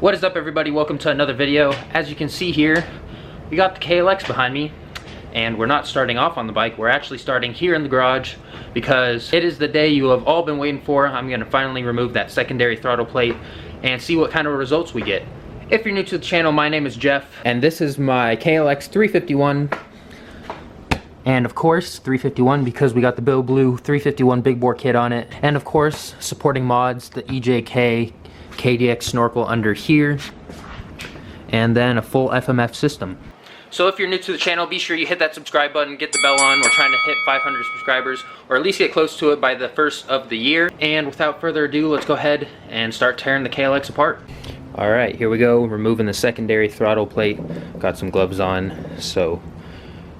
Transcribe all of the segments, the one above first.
What is up, everybody? Welcome to another video. As you can see here, we got the KLX behind me, and we're not starting off on the bike. We're actually starting here in the garage because it is the day you have all been waiting for. I'm going to finally remove that secondary throttle plate and see what kind of results we get. If you're new to the channel, my name is Jeff, and this is my KLX351. And of course, 351 because we got the Bill Blue 351 big bore kit on it. And of course, supporting mods, the EJK KDX Snorkel under here. And then a full FMF system. So if you're new to the channel, be sure you hit that subscribe button, get the bell on. We're trying to hit 500 subscribers, or at least get close to it by the first of the year. And without further ado, let's go ahead and start tearing the KLX apart. Alright, here we go, removing the secondary throttle plate. Got some gloves on, so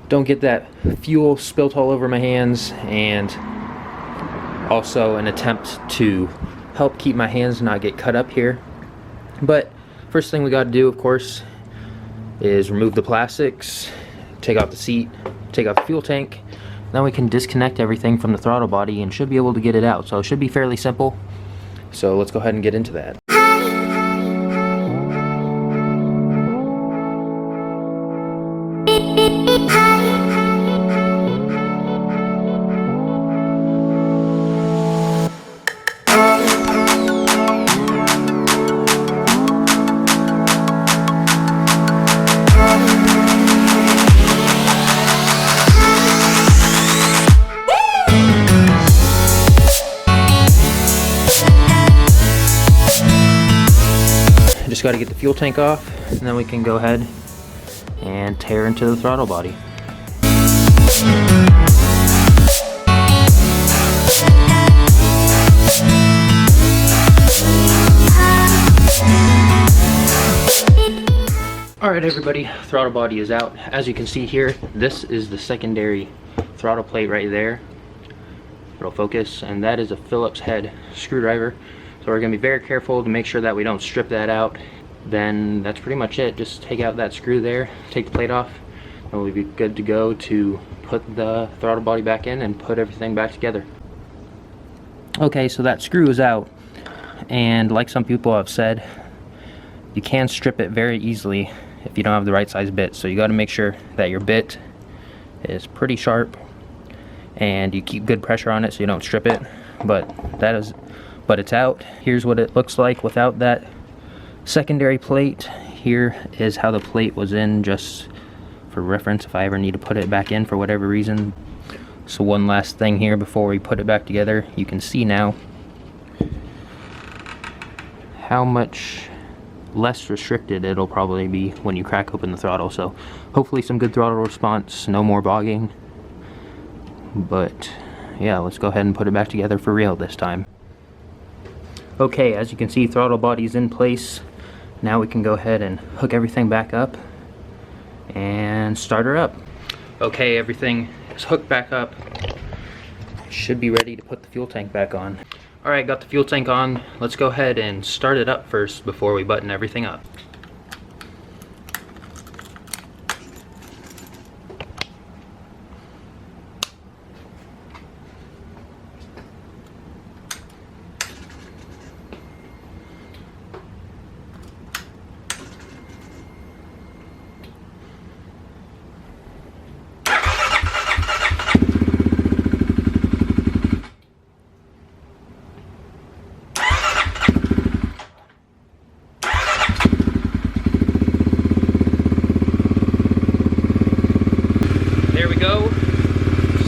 don't get that fuel spilt all over my hands, and also an attempt to help keep my hands not get cut up here. But first thing we got to do, of course, is remove the plastics, take off the seat, take off the fuel tank. Then we can disconnect everything from the throttle body and should be able to get it out. So it should be fairly simple. So let's go ahead and get into that. Just got to get the fuel tank off, and then we can go ahead and tear into the throttle body. Alright everybody, throttle body is out. As you can see here, this is the secondary throttle plate right there. It'll focus, and that is a Phillips head screwdriver. So we're going to be very careful to make sure that we don't strip that out. Then that's pretty much it. Just take out that screw there, take the plate off, and we'll be good to go to put the throttle body back in and put everything back together. Okay, so that screw is out, and like some people have said, you can strip it very easily if you don't have the right size bit. So you got to make sure that your bit is pretty sharp and you keep good pressure on it so you don't strip it. But it's out. Here's what it looks like without that secondary plate. Here is how the plate was in, just for reference if I ever need to put it back in for whatever reason. So one last thing here before we put it back together. You can see now how much less restricted it'll probably be when you crack open the throttle. So hopefully some good throttle response, no more bogging. But yeah, let's go ahead and put it back together for real this time. Okay, as you can see, throttle body's in place. Now we can go ahead and hook everything back up and start her up. Okay, everything is hooked back up. Should be ready to put the fuel tank back on. Alright, got the fuel tank on. Let's go ahead and start it up first before we button everything up.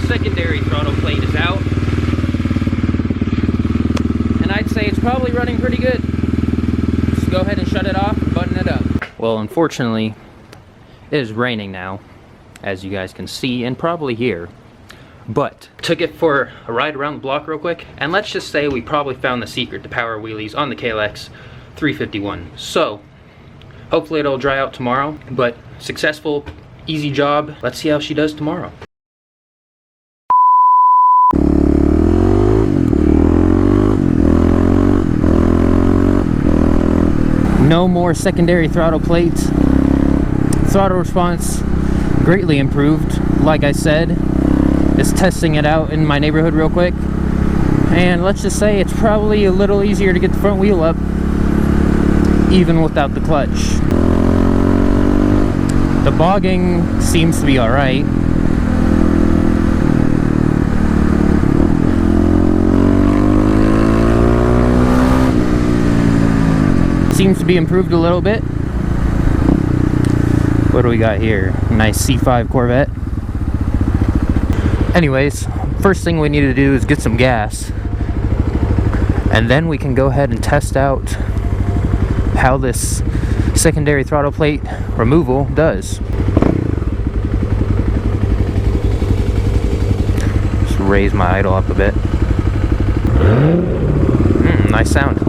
Secondary throttle plate is out, and I'd say it's probably running pretty good. Just go ahead and shut it off and button it up. Well, unfortunately, it is raining now, as you guys can see and probably hear. But took it for a ride around the block real quick, and let's just say we probably found the secret to power wheelies on the KLX 351. So hopefully it'll dry out tomorrow, but successful, easy job. Let's see how she does tomorrow. No more secondary throttle plates. Throttle response greatly improved. Like I said, just testing it out in my neighborhood real quick. And let's just say it's probably a little easier to get the front wheel up. even without the clutch. The bogging seems to be alright. Seems to be improved a little bit. What do we got here? Nice C5 Corvette. Anyways, first thing we need to do is get some gas. And then we can go ahead and test out how this secondary throttle plate removal does. Just raise my idle up a bit. Nice sound.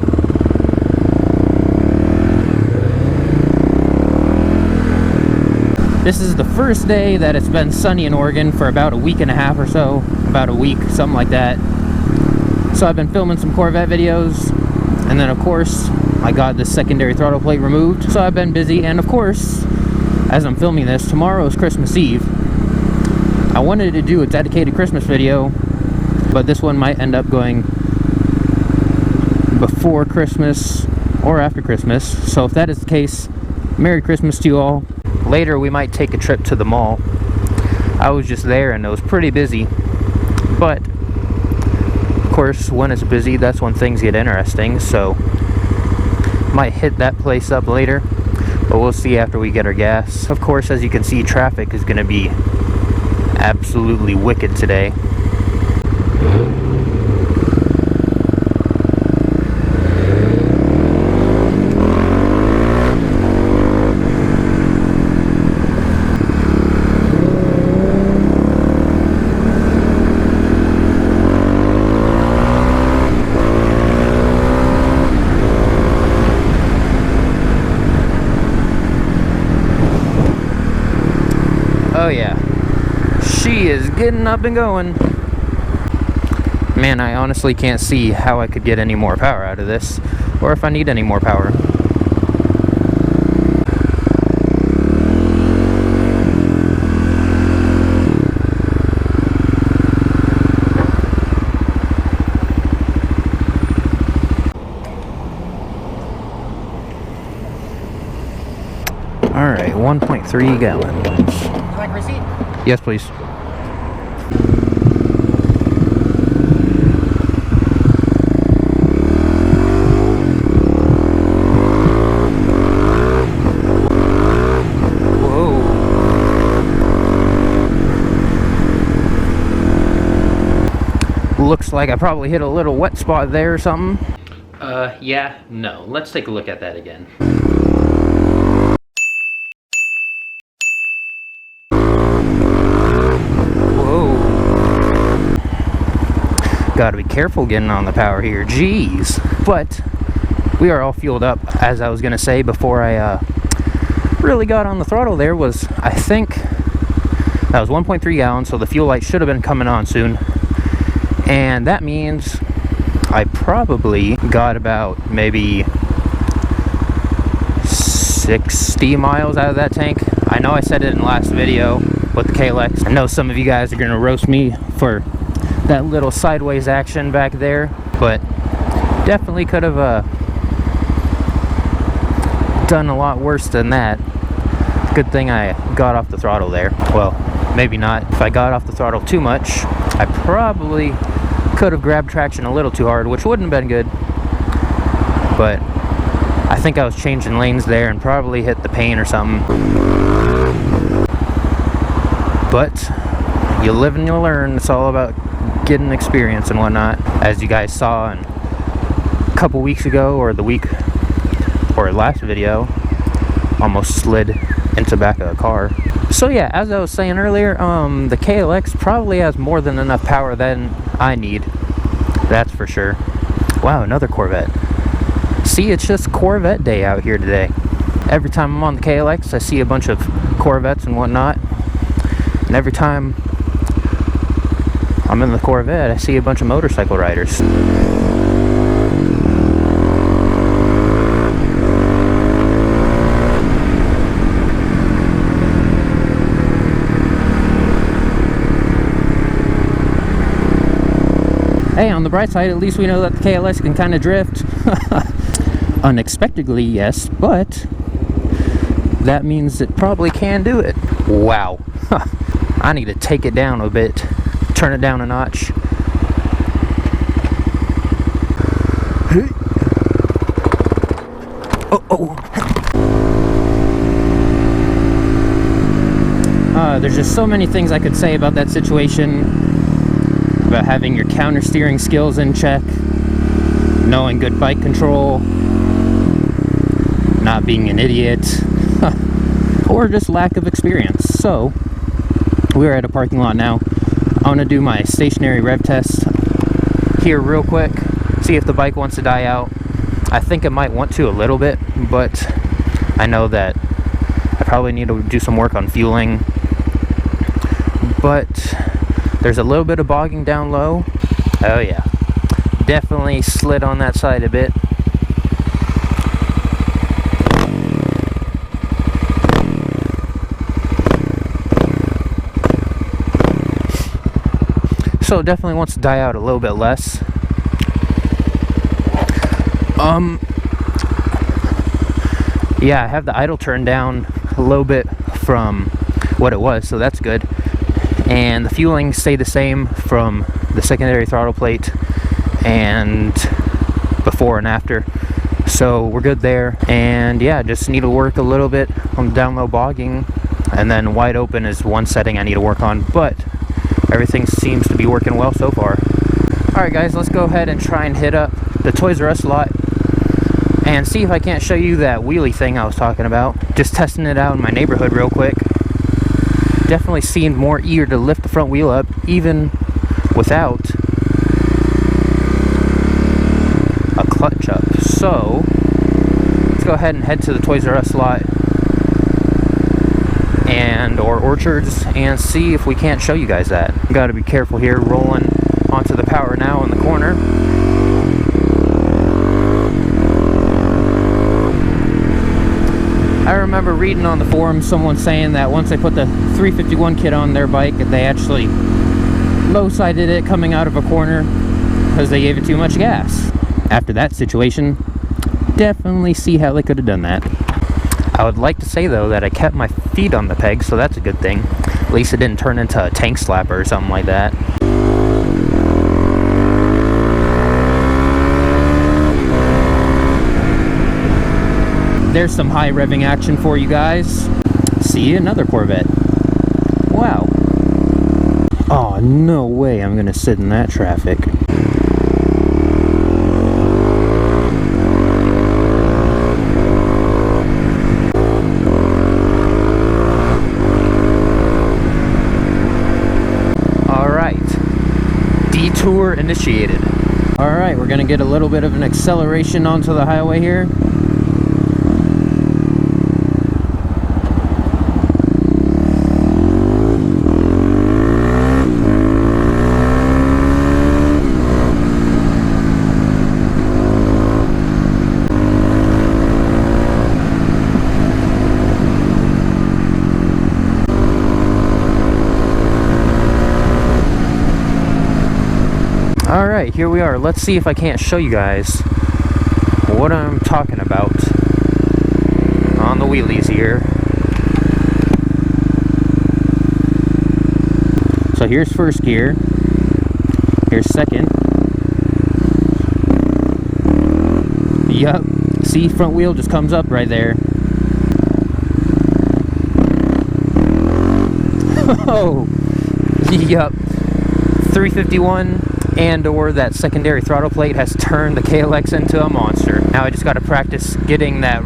This is the first day that it's been sunny in Oregon for about a week and a half or so. About a week, something like that. So I've been filming some Corvette videos. And then of course, I got the secondary throttle plate removed. So I've been busy. And of course, as I'm filming this, tomorrow is Christmas Eve. I wanted to do a dedicated Christmas video, but this one might end up going before Christmas or after Christmas. So if that is the case, Merry Christmas to you all. Later we might take a trip to the mall. I was just there and it was pretty busy, but of course when it's busy, that's when things get interesting, so might hit that place up later, but we'll see after we get our gas. Of course, as you can see, traffic is going to be absolutely wicked today. Oh yeah, she is getting up and going. Man, I honestly can't see how I could get any more power out of this, or if I need any more power. Alright, 1.3 gallons. Like receipt? Yes, please. Whoa. Looks like I probably hit a little wet spot there or something. Yeah, no. Let's take a look at that again. Gotta be careful getting on the power here, jeez. But we are all fueled up, as I was gonna say before I really got on the throttle. There was, I think that was 1.3 gallons, so the fuel light should have been coming on soon, and that means I probably got about maybe 60 miles out of that tank. I know I said it in the last video with the KLX. I know some of you guys are gonna roast me for that little sideways action back there, but definitely could have done a lot worse than that. Good thing I got off the throttle there. Well, maybe not. If I got off the throttle too much, I probably could have grabbed traction a little too hard, which wouldn't have been good. But I think I was changing lanes there and probably hit the paint or something. But you live and you learn. It's all about getting experience and whatnot. As you guys saw in a couple weeks ago, or the week or last video, almost slid into the back of a car. So yeah, as I was saying earlier, the KLX probably has more than enough power than I need. That's for sure. Wow, another Corvette. See, it's just Corvette day out here today. Every time I'm on the KLX, I see a bunch of Corvettes and whatnot. And every time I'm in the Corvette, I see a bunch of motorcycle riders. Hey, on the bright side, at least we know that the KLX can kind of drift. Unexpectedly, yes, but that means it probably can do it. Wow. I need to take it down a bit, turn it down a notch. There's just so many things I could say about that situation, about having your counter steering skills in check, knowing good bike control, not being an idiot, or just lack of experience. So we're at a parking lot now. I want to do my stationary rev test here real quick, see if the bike wants to die out. I think it might want to a little bit, but I know that I probably need to do some work on fueling. But there's a little bit of bogging down low. Oh yeah, definitely slid on that side a bit. So it definitely wants to die out a little bit less. Yeah, I have the idle turned down a little bit from what it was, so that's good. And the fueling stayed the same from the secondary throttle plate and before and after, so we're good there. And yeah, just need to work a little bit on the down low bogging, and then wide open is one setting I need to work on, but everything seems to be working well so far. Alright guys, let's go ahead and try and hit up the Toys R Us lot and see if I can't show you that wheelie thing I was talking about. Just testing it out in my neighborhood real quick. Definitely seemed more eager to lift the front wheel up even without a clutch up. So let's go ahead and head to the Toys R Us lot and or Orchards and see if we can't show you guys that. Got to be careful here, rolling onto the power now in the corner. I remember reading on the forum someone saying that once they put the 351 kit on their bike, they actually low-sided it coming out of a corner because they gave it too much gas. After that situation, definitely see how they could have done that. I would like to say though that I kept my feet on the peg, so that's a good thing. At least it didn't turn into a tank slapper or something like that. There's some high revving action for you guys. See, another Corvette. Wow. Oh, no way I'm gonna sit in that traffic. Alright. Detour initiated. Alright, we're gonna get a little bit of an acceleration onto the highway here. Alright, here we are. Let's see if I can't show you guys what I'm talking about on the wheelies here. So here's first gear. Here's second. Yup. See, front wheel just comes up right there. Oh! Yup. 351 and or that secondary throttle plate has turned the KLX into a monster. Now I just got to practice getting that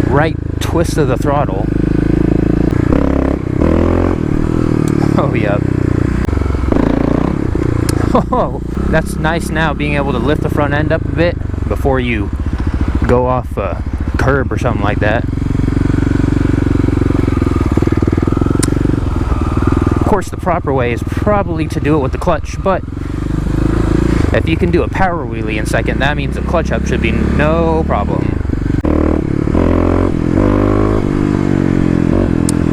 right twist of the throttle. Oh, yep. Oh, that's nice now, being able to lift the front end up a bit before you go off a curb or something like that. Of course, the proper way is probably to do it with the clutch, but if you can do a power wheelie in second, that means the clutch up should be no problem.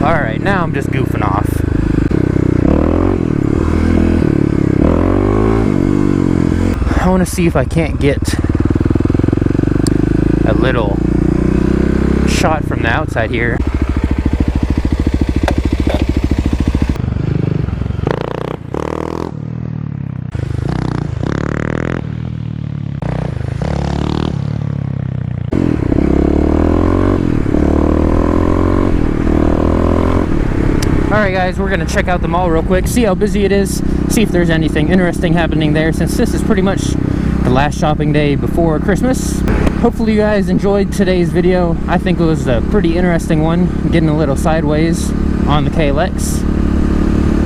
Alright, now I'm just goofing off. I want to see if I can't get a little shot from the outside here. Alright guys, we're gonna check out the mall real quick, see how busy it is, see if there's anything interesting happening there, since this is pretty much the last shopping day before Christmas. Hopefully you guys enjoyed today's video. I think it was a pretty interesting one, getting a little sideways on the KLX.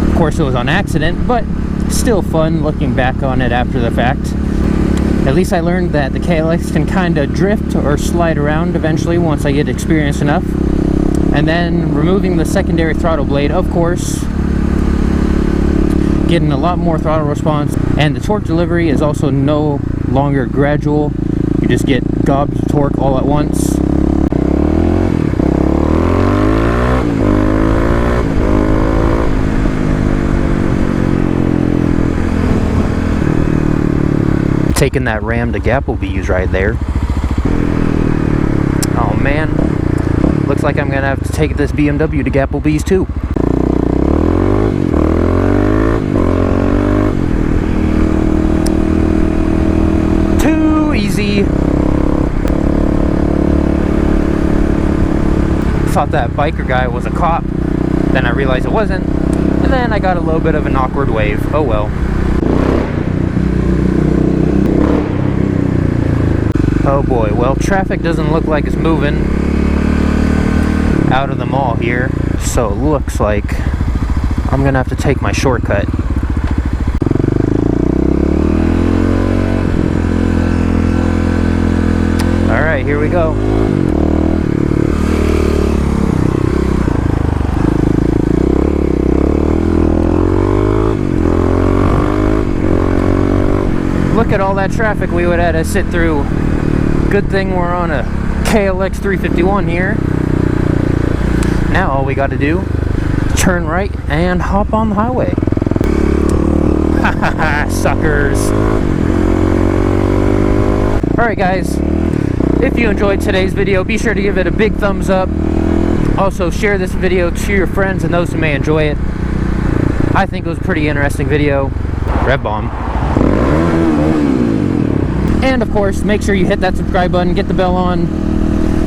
Of course it was on accident, but still fun looking back on it after the fact. At least I learned that the KLX can kind of drift or slide around eventually once I get experienced enough. And then removing the secondary throttle blade, of course, getting a lot more throttle response, and the torque delivery is also no longer gradual. You just get gobs of torque all at once. Taking that Ram to Applebee's right there. Oh man. Looks like I'm gonna have to take this BMW to Applebee's too. Too easy. Thought that biker guy was a cop. Then I realized it wasn't. And then I got a little bit of an awkward wave. Oh well. Oh boy, well traffic doesn't look like it's moving out of the mall here, so it looks like I'm gonna have to take my shortcut. Alright, here we go. Look at all that traffic we would have to sit through. Good thing we're on a KLX351 here. Now all we got to do is turn right and hop on the highway. Hahaha, suckers. Alright guys, if you enjoyed today's video, be sure to give it a big thumbs up. Also share this video to your friends and those who may enjoy it. I think it was a pretty interesting video. Rev bomb. And of course, make sure you hit that subscribe button, get the bell on.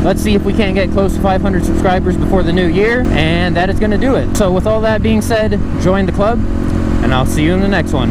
Let's see if we can't get close to 500 subscribers before the new year, and that is going to do it. So with all that being said, join the club, and I'll see you in the next one.